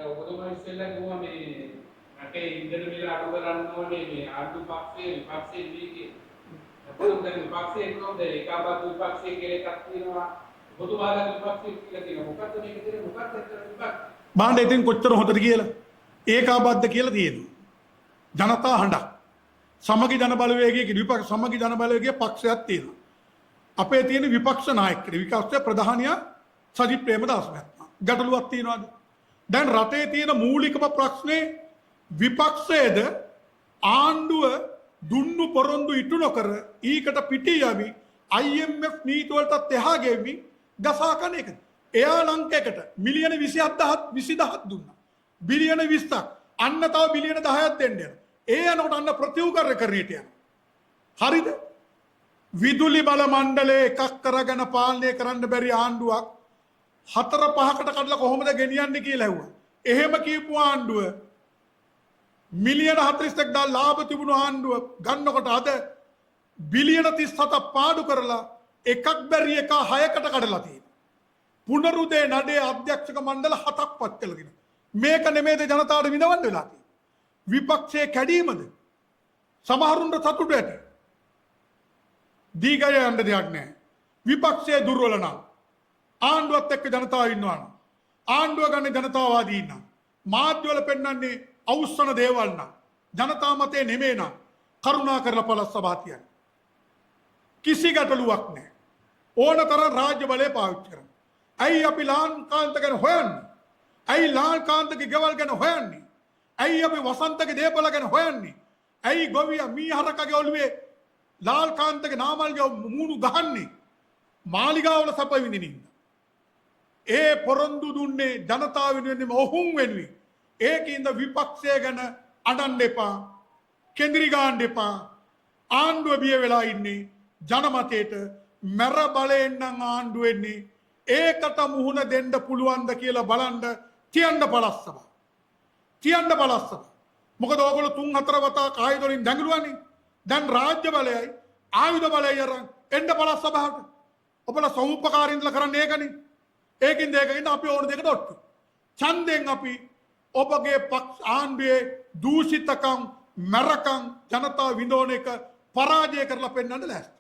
ඔබතුමා ඉස්සෙල්ලා කිව්වා මේ රටේ ඉන්ධන මිල අඩු කරන්න ඕනේ මේ ආණ්ඩු පක්ෂයේ විපක්ෂයේ ඉන්නේ. අපිට දැන් විපක්ෂයේ කොහොමද ඒකාබද්ධ විපක්ෂයේ කියලා එකක් තියෙනවා. ඔබතුමාලා විපක්ෂයේ කියලා තියෙනවා. මොකක්ද මේක දෙන්නේ මොකක්ද ඇත්තට විපක්ෂ? බාණ්ඩ ඉතින් කොච්චර හොඳද කියලා. ඒකාබද්ධ කියලා තියෙනවා. ජනතා හඬක්. සමගි ජන බලවේගයේ විපක්ෂ සමගි ජන බලවේගයේ පක්ෂයක් තියෙනවා. අපේ තියෙන විපක්ෂ නායකයෙක් විපක්ෂ ප්‍රධානියා සජිත් ප්‍රේමදාස මහත්මයා. ගැටලුවක් තියෙනවද? දැන් රටේ තියෙන මූලිකම ප්‍රශ්නේ විපක්ෂයේද ආණ්ඩුව දුන්නු පොරොන්දු ඉටු නොකර ඊකට පිටී යවි IMF නීති වලට එහා ගෙවි ගසා කන එක. එයා ලංකයකට මිලියන 27000 දුන්නා. බිලියන 20ක් අන්න තව බිලියන 10ක් දෙන්න යනවා. ඒ යනකොට අන්න ප්‍රතිඋකරණය කරන්නට යනවා. හරිද? විදුලි බල මණ්ඩලය එකක් කරගෙන පාලනය කරන්න බැරි ආණ්ඩුවක් 4-5කට කඩලා කොහොමද ගෙනියන්නේ කියලා ඇහුවා. එහෙම කියපු ආණ්ඩුව මිලියන 41 ලාභ තිබුණු ආණ්ඩුව ගන්නකොට අද බිලියන 37 පාඩු කරලා එකක් බැරි එක 6කට කඩලා තියෙනවා. පුනරුදේ නඩේ අධ්‍යක්ෂක මණ්ඩල 7ක් පත් කළගෙන. මේක නෙමෙයිද ජනතාවට විඳවන්න වෙලා තියෙන්නේ. විපක්ෂයේ කැඩීමද? සමහරුන්ට සතුටු ඇති. දීගය යන්න දෙයක් නැහැ. විපක්ෂයේ දුර්වල නම් ආණ්ඩුවත් එක්ක ජනතාව ඉන්නවා නම් ආණ්ඩුව ගන්න ජනතාවාදී ඉන්නවා. මාධ්‍යවල පෙන්වන්නේ අවුස්සන දේවල් නම් ජනතා මතේ නෙමෙයි නම් කරුණා කරලා පළස් සභාතියන්. කිසි ගැටලුවක් නැහැ. ඕනතරම් රාජ්‍ය බලය පාවිච්චි කරනවා. ඇයි අපි ලාංකාන්ත ගැන හොයන්නේ? ඇයි ලාංකාන්තගේ ගෙවල් ගැන හොයන්නේ? ඇයි අපි වසන්තගේ දේපල ගැන හොයන්නේ? ඇයි ගොවියා මීහරකගේ ඔළුවේ ලාල්කාන්තගේ නාමල්ගේ මූණු ගහන්නේ? මාලිගාවල සැප විඳිනින්න. ඒ පොරොන්දු දුන්නේ ජනතාව වෙනුවෙන් ඔහුන් වෙනුවෙන්. ඒකින්ද විපක්ෂය ගැන අඬන්න එපා. කෙන්දිරි ගන්න එපා. ආණ්ඩුව බිය වෙලා ඉන්නේ ජනමතයට මැර බලයෙන් නම් ආණ්ඩුව වෙන්නේ. ඒකට මුහුණ දෙන්න පුළුවන්ද කියලා බලන්න තියන්න පළස්සම. තියන්න පළස්සම. මොකද ඕගොල්ලෝ 3-4 වතාවක් ආයුධ වලින් දඟලුවානේ. දැන් රාජ්‍ය බලයයි ආයුධ බලයයි අරන් එන්න පළස් සභාවට. ඔබලා සෞපකාරීන්දලා කරන්නේ ඒකනේ. ඒකින් දෙයකින් අපි ඕන දෙයකට ඔට්ටු. ඡන්දෙන් අපි ඔබගේ පක්ෂ ආණ්ඩුවේ දූෂිතකම් මරකම් ජනතාව විඳෝන එක පරාජය කරලා පෙන්වන්න ලෑස්ති.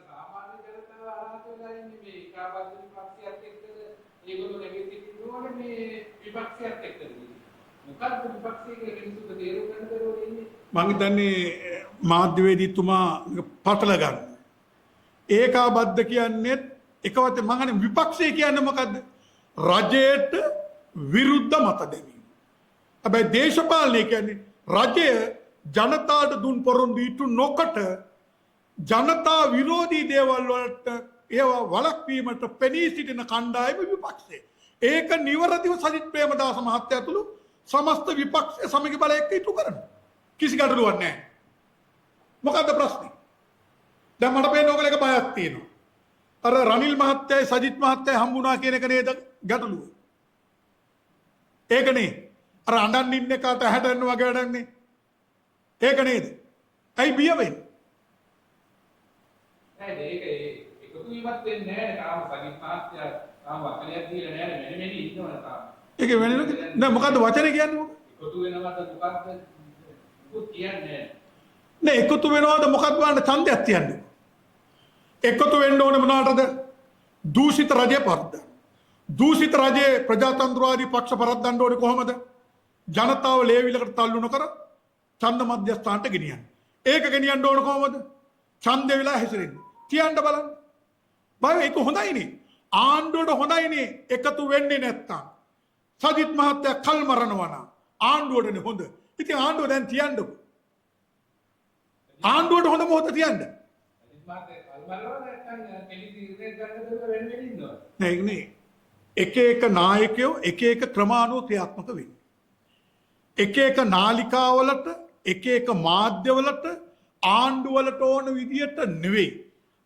සාමාන්‍ය ජනතාව අරහත් වෙලා ඉන්නේ මේ ඒකාබද්ධ විපක්ෂයත් එක්කද ඒගොල්ලෝ නැගෙන්නේ මේ විපක්ෂයත් එක්කද? මොකක්ද විපක්ෂය කියලා කෙනෙකුට තේරුම් ගන්න බැරුව ඉන්නේ? මම හිතන්නේ මාධ්‍යවේදීතුමා පටල ගන්න. ඒකාබද්ධ කියන්නේ එකවත මම හන්නේ විපක්ෂය කියන්නේ මොකද්ද? රජයට විරුද්ධ මත දැමීම. හැබැයි දේශපාලනය කියන්නේ රජය ජනතාවට දුන් පොරොන්දු ඉටු නොකොට ජනතා විරෝධී දේවල් වලට ඒවා වළක්වීමට පෙනී සිටින කණ්ඩායම විපක්ෂය. ඒක නිවරදිව සජිත් ප්‍රේමදාස මහත්තයා ඇතුළු සමස්ත විපක්ෂ සමගි බලයක් ඉටු කරනවා. කිසි ගැටලුවක් නැහැ. මොකද්ද ප්‍රශ්නේ? දැන් මට පේන ඕගොල්ලෝ එක බයක් තියෙනවා. අර රනිල් මහත්තයයි සජිත් මහත්තයයි හම්බුණා කියන එක නේද ගැටලුව? ඒකනේ. අර අඬන් ඉන්න එකට හැදෙන්න වගේ වැඩන්නේ. ඒක නේද? ඇයි බිය වෙන්නේ? නෑ ඒක එකතු වීමක් වෙන්නේ නෑ. තාම සජිත් මහත්තයා තාම වචනයක් දීලා නෑ. මෙන්න ඉන්නවනේ තාම. ඒක වෙන්නේ නෑ. මොකද්ද වචනේ කියන්නේ මොකද? එකතු වෙනවද මොකක්ද? මොකද කියන්නේ නෑ. එකතු වෙනවද මොකක්ද බලන්න ඡන්දයක් තියන්නේ. එකතු වෙන්න ඕනේ මොනකටද? දූෂිත රජය පරද්දන්න. දූෂිත රජයේ ප්‍රජාතන්ත්‍රවාදී පක්ෂ පරද්දන්න ඕනේ කොහොමද? ජනතාව ලේවිලකට තල්ලු නොකර ඡන්ද මධ්‍යස්ථානට ගෙනියන්න. ඒක ගෙනියන්න ඕනේ කොහොමද? ඡන්දේ වෙලා හැසිරෙන්න. තියන්න බලන්න. බය ඒක හොඳයිනේ. ආණ්ඩුවට හොඳයිනේ එකතු වෙන්නේ නැත්තම්. සජිත් මහත්තයා කල් මරනවා නම් ආණ්ඩුවටනේ හොඳ. ඉතින් ආණ්ඩුව දැන් තියන්නකො. ආණ්ඩුවට හොඳ මොහොත තියන්න. නෑ එක එක නායකයෝ එක එක ක්‍රමානුව ක්‍රියාත්මක වෙන්නේ. එක එක නාලිකාවලට එක එක මාධ්‍යවලට ආණ්ඩුවලට ඕන විදියට නෙවෙයි.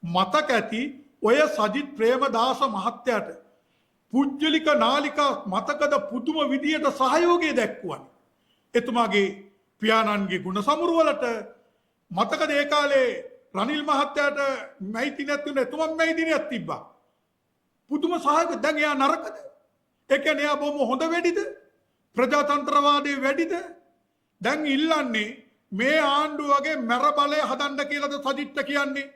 මතක ඇති ඔය සජිත් ප්‍රේමදාස මහත්තයාට පුජ්‍යලික නාලිකා මතකද පුදුම විදියට සහයෝගය දැක්වුවානේ. එතුමාගේ පියාණන්ගේ ගුණ සමුරුවලට මතකද ඒ කාලේ රනිල් මහත්තයාට මැයිතිනක් තුන එතුමන් මැයිදිනයක් තිබ්බා. පුදුම සහයෝගය. දැන් එයා නරකද? ඒ කියන්නේ එයා බොහොම හොඳ වෙඩිද? ප්‍රජාතන්ත්‍රවාදයේ වැඩිද? දැන් ඉල්ලන්නේ මේ ආණ්ඩුවගේ මැර බලය හදන්න කියලාද සජිත්ට කියන්නේ?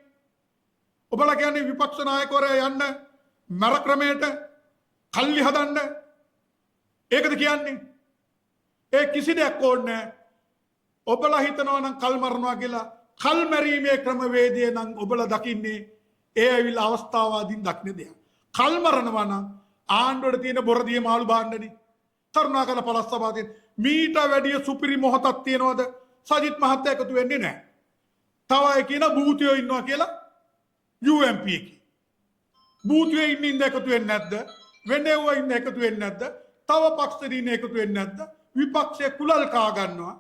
ඔබලා කියන්නේ විපක්ෂ නායකවරයා යන්න මැර ක්‍රමයට කල්ලි හදන්න. ඒකද කියන්නේ? ඒ කිසි දෙයක් ඕනේ. ඔබලා හිතනවා නම් කල් මරනවා කියලා කල් මැරීමේ ක්‍රමවේදය නම් ඔබලා දකින්නේ ඒ ඇවිල්ලා අවස්ථාවාදීන් දක්න දෙයක්. කල් මරනවා නම් ආණ්ඩුවට තියෙන බොරදියේ මාළු බාණ්ඩනේ. කරුණාකර පළස් සභාවෙන් මීට වැඩිය සුපිරි මොහොතක් තියනවද? සජිත් මහත්තයා එකතු වෙන්නේ නැහැ. තව අය කියන භූතියෝ ඉන්නවා කියලා UMP එකේ. භූතියෝ ඉන්න එකතු වෙන්නේ නැද්ද? වෙනේව ඉන්න එකතු වෙන්නේ නැද්ද? තව පක්ෂ දින එකතු වෙන්නේ නැද්ද? විපක්ෂයේ කුලල් කා ගන්නවා.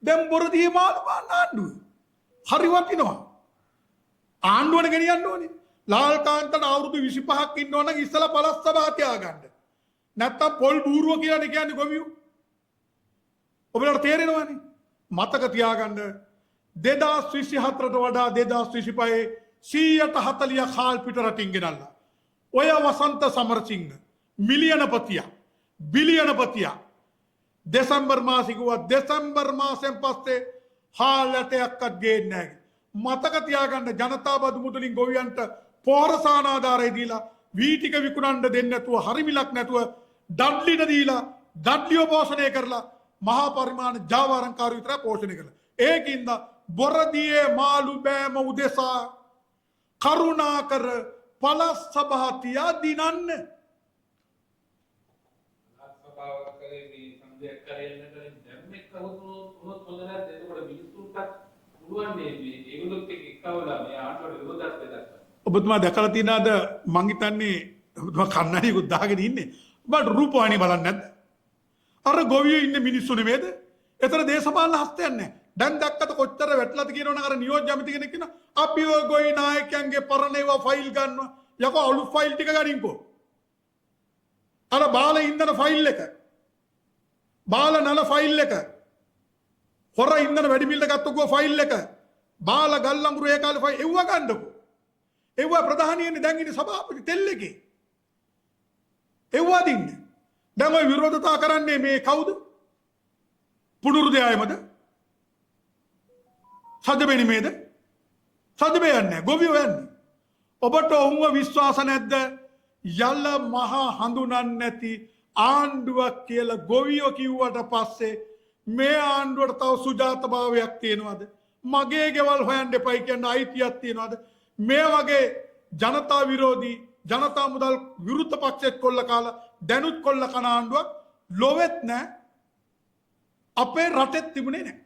දැන් බොරදියේ මාළු බාන්න ආණ්ඩුව. හරි වටිනවා. ආණ්ඩුවන ගෙනියන්න ඕනේ. ලාල්කාන්තට අවුරුදු 25ක් ඉන්නවා නම් ඉස්සලා පළස් සභාව තියාගන්න. නැත්තම් පොල් බූරුව කියලා කියන්නේ ගොවියෝ. ඔබලට තේරෙනවනේ. මතක තියාගන්න 2024ට වඩා 2025 140 කාල් පිට රටින් ගෙනල්ලා. ඔය වසන්ත සමරසිංහ මිලියනපතියා බිලියනපතියා දෙසැම්බර් මාසෙ කිව්වා දෙසැම්බර් මාසෙන් පස්සේ හාලටයක්වත් ගේන්නේ නැහැ. මතක තියාගන්න ජනතා බදු මුදලින් ගොවියන්ට පෝරසාන ආධාරය දීලා වී ටික විකුණන්න දෙන්නේ නැතුව හරි මිලක් නැතුව ඩඩ්ලිට දීලා ඩඩ්ලිව පෝෂණය කරලා මහා පරිමාණ ජාවාරම්කාරයෝ විතර පෝෂණය කළා. ඒකින්ද බොරදියේ මාළු බෑම උදෙසා කරුණාකර පළස් සභාව තියා දිනන්න. ඔබතුමා දැකලා තියෙනවද? මං හිතන්නේ ඔබතුමා කන්නඩියකුත් දාගෙන ඉන්නේ. ඔබට රූපවාහිනිය බලන්නේ නැද්ද? අර ගොවියෝ ඉන්නේ මිනිස්සු නෙමෙයිද? ඒතර දේශපාලන හස්තයක් නැහැ. දැන් දැක්කද කොච්චර වැටලාද කියනවනම් අර නියෝජ්‍ය ඇමති කෙනෙක් කියන අපි ඔය ගොවි නායකයන්ගේ පරණ ඒවා ෆයිල් ගන්නවා. යකෝ අලුත් ෆයිල් ටික ගනින්කෝ. අර බාල ඉන්ධන ෆයිල් එක. බාල නල ෆයිල් එක. හොර ඉන්ධන වැඩි මිලට ගත්තකෝ ෆයිල් එක. බාල ගල්ලංගුරු ඒ කාලේ ෆයිල් එව්වා ගන්නකෝ. එව්වා ප්‍රධානියන්නේ දැන් ඉන්නේ සභාපති තෙල් එකේ. එව්වා දින්නේ. දැන් ඔය විරෝධතා කරන්නේ මේ කවුද? පුනරුදයායමද? සජබෙනිමේද? සජබේ යන්නේ ගොවියෝ යන්නේ. ඔබට ඔවුන්ව විශ්වාස නැද්ද? යල්ල මහා හඳුනන්නේ නැති ආණ්ඩුවක් කියලා ගොවියෝ කිව්වට පස්සේ මේ ආණ්ඩුවට තව සුජාතභාවයක් තියෙනවද? මගේ ගෙවල් හොයන්න එපයි කියන අයිතියක් තියෙනවද? මේ වගේ ජනතා විරෝධී ජනතා මුදල් විරුද්ධ පක්ෂයක් කොල්ල කාලා දැනුත් කොල්ල කන ආණ්ඩුවක් ලොවෙත් නැහැ. අපේ රටෙත් තිබුණේ නැහැ.